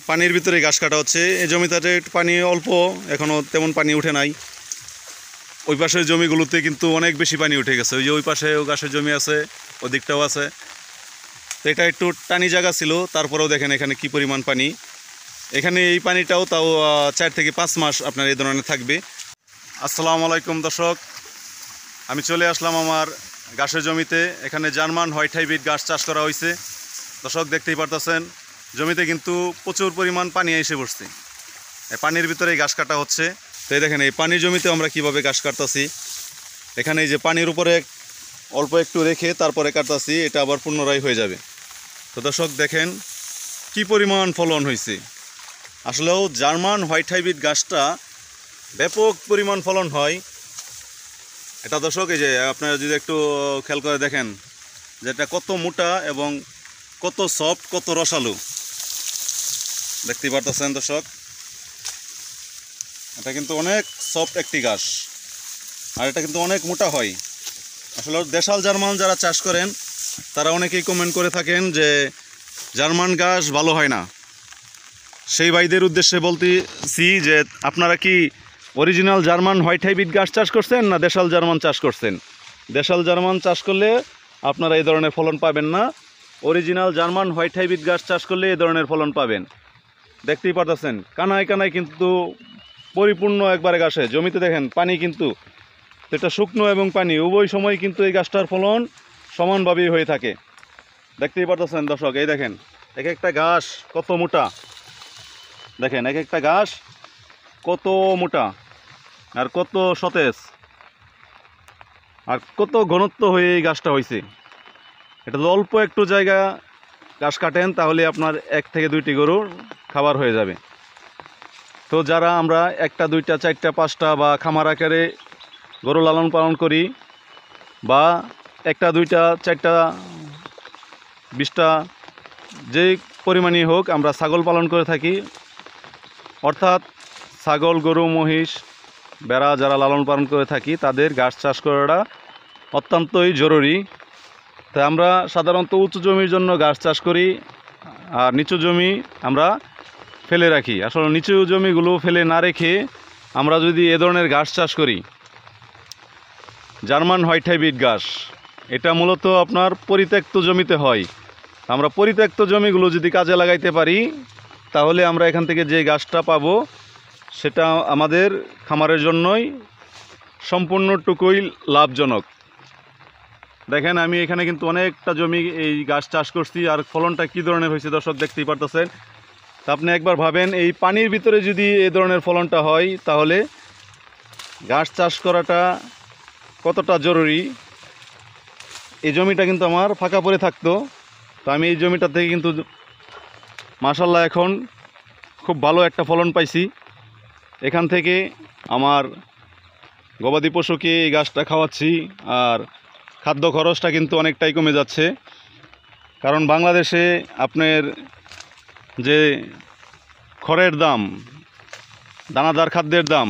পানির ভিতরে ঘাস কাটা হচ্ছে। এই জমিটাতে পানি অল্প, এখনও তেমন পানি উঠে নাই। ওই পাশের জমিগুলোতে কিন্তু অনেক বেশি পানি উঠে গেছে। ওই যে ওই পাশেও ঘাসের জমি আছে, ওদিকটাও আছে। তো এটা একটু টানি জায়গা ছিল, তারপরেও দেখেন এখানে কি পরিমাণ পানি। এখানে এই পানিটাও তাও 4 থেকে 5 মাস আপনার এই ধরনের থাকবে। আসসালামু আলাইকুম দর্শক, আমি চলে আসলাম আমার ঘাসের জমিতে। এখানে জার্মান হোয়াইট হাইব্রিড ঘাস চাষ করা হয়েছে। দর্শক দেখতেই পারতেছেন, জমিতে কিন্তু প্রচুর পরিমাণ পানি এসে পড়ছে। পানির ভিতরে ঘাস কাটা হচ্ছে। তো এই দেখেন এই পানির জমিতে আমরা কিভাবে ঘাস কাটতেছি। এখানে এই যে পানির উপরে অল্প একটু রেখে তারপরে কাটতেছি, এটা আবার পুনরায় হয়ে যাবে। তো দর্শক দেখেন কি পরিমাণ ফলন হয়েছে। আসলেও জার্মান হোয়াইট হাইব্রিড ঘাসটা ব্যাপক পরিমাণ ফলন হয়। এটা দর্শক এই যে আপনারা যদি একটু খেয়াল করে দেখেন যে এটা কত মোটা এবং কত সফট, কত রসালো, দেখতেই পারতেছেন দর্শক। এটা কিন্তু অনেক সফট একটি ঘাস, আর এটা কিন্তু অনেক মোটা হয়। আসলে দেশাল জার্মান যারা চাষ করেন তারা অনেকেই কমেন্ট করে থাকেন যে জার্মান ঘাস ভালো হয় না। সেই ভাইদের উদ্দেশ্যে বলতেছি যে আপনারা কি অরিজিনাল জার্মান হোয়াইট হাইব্রিড ঘাস চাষ করছেন না দেশাল জার্মান চাষ করছেন? দেশাল জার্মান চাষ করলে আপনারা এই ধরনের ফলন পাবেন না। অরিজিনাল জার্মান হোয়াইট হাইব্রিড ঘাস চাষ করলে এই ধরনের ফলন পাবেন। দেখতেই পারতেছেন কানায় কানায় কিন্তু পরিপূর্ণ একবারে ঘাসে জমিতে দেখেন পানি, কিন্তু এটা শুকনো এবং পানি উভয় সময় কিন্তু এই গাছটার ফলন সমানভাবেই হয়ে থাকে। দেখতেই পারতেছেন দর্শক, এই দেখেন এক একটা ঘাস কত মোটা, দেখেন এক একটা ঘাস কত মোটা আর কত সতেজ আর কত ঘনত্ব হয়ে এই গাছটা হয়েছে। এটা তো অল্প একটু জায়গা ঘাস কাটেন তাহলে আপনার 1 থেকে 2টি গরুর খাবার হয়ে যাবে। তো যারা আমরা 1টা 2টা 4টা 5টা বা খামার আকারে গরু লালন পালন করি, বা 1টা 2টা 4টা 20টা যেই পরিমাণই হোক আমরা ছাগল পালন করে থাকি, অর্থাৎ ছাগল, গরু, মহিষ, ভেড়া যারা লালন পালন করে থাকি তাদের ঘাস চাষ করাটা অত্যন্তই জরুরি। তাই আমরা সাধারণত উঁচু জমির জন্য ঘাস চাষ করি, আর নিচু জমি আমরা ফেলে রাখি। আসলে নিচু জমিগুলো ফেলে না রেখে আমরা যদি এ ধরনের ঘাস চাষ করি, জার্মান হোয়াইট হাইব্রিড ঘাস, এটা মূলত আপনার পরিত্যক্ত জমিতে হয়। আমরা পরিত্যক্ত জমিগুলো যদি কাজে লাগাইতে পারি তাহলে আমরা এখান থেকে যে ঘাসটা পাবো সেটা আমাদের খামারের জন্যই সম্পূর্ণটুকুই লাভজনক। দেখেন আমি এখানে কিন্তু অনেকটা জমি এই ঘাস চাষ করছি, আর ফলনটা কী ধরনের হয়েছে দর্শক দেখতেই পারতেছেন। তা আপনি একবার ভাবেন এই পানির ভিতরে যদি এই ধরনের ফলনটা হয় তাহলে ঘাস চাষ করাটা কতটা জরুরি। এই জমিটা কিন্তু আমার ফাঁকা পড়ে থাকতো, তো আমি এই জমিটা থেকে কিন্তু মাশাআল্লাহ এখন খুব ভালো একটা ফলন পাইছি। এখান থেকে আমার গবাদি পশুকে এই ঘাসটা খাওয়াচ্ছি, আর খাদ্য খরচটা কিন্তু অনেকটাই কমে যাচ্ছে। কারণ বাংলাদেশে আপনার যে খড়ের দাম, দানাদার খাদ্যের দাম,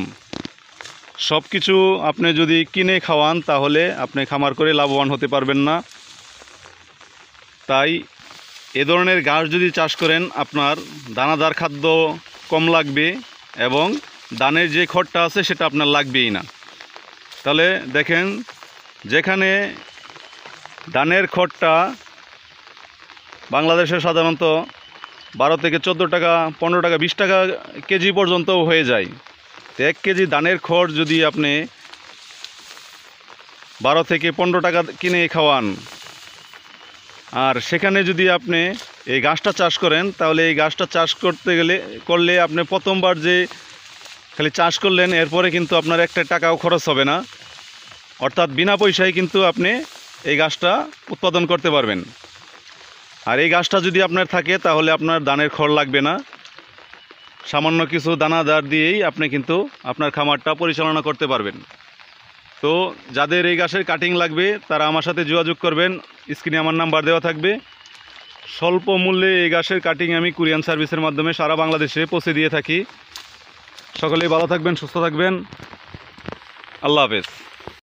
সব কিছু আপনি যদি কিনে খাওয়ান তাহলে আপনি খামার করে লাভবান হতে পারবেন না। তাই এ ধরনের ঘাস যদি চাষ করেন আপনার দানাদার খাদ্য কম লাগবে এবং ধানের যে খড়টা আছে সেটা আপনার লাগবেই না। তাহলে দেখেন যেখানে ধানের খড়টা বাংলাদেশে সাধারণত 12 থেকে 14 টাকা, 15 টাকা, 20 টাকা কেজি পর্যন্ত হয়ে যায়। তো 1 কেজি ধানের খড় যদি আপনি 12 থেকে 15 টাকা কিনে খাওয়ান, আর সেখানে যদি আপনি এই ঘাসটা চাষ করেন তাহলে এই ঘাসটা চাষ করলে আপনি প্রথমবার যে খালি চাষ করলেন এরপরে কিন্তু আপনার একটা টাকাও খরচ হবে না, অর্থাৎ বিনা পয়সায় কিন্তু আপনি এই ঘাসটা উৎপাদন করতে পারবেন। আর এই ঘাসটা যদি আপনার থাকে তাহলে আপনার ধানের খড় লাগবে না, সামান্য কিছু দানাদার দিয়েই আপনি কিন্তু আপনার খামারটা পরিচালনা করতে পারবেন। তো যাদের এই ঘাসের কাটিং লাগবে তারা আমার সাথে যোগাযোগ করবেন, স্ক্রিনে আমার নাম্বার দেওয়া থাকবে। স্বল্প মূল্যে এই ঘাসের কাটিং আমি কুরিয়ান সার্ভিসের মাধ্যমে সারা বাংলাদেশে পৌঁছে দিয়ে থাকি। সকলেই ভালো থাকবেন, সুস্থ থাকবেন। আল্লাহ হাফেজ।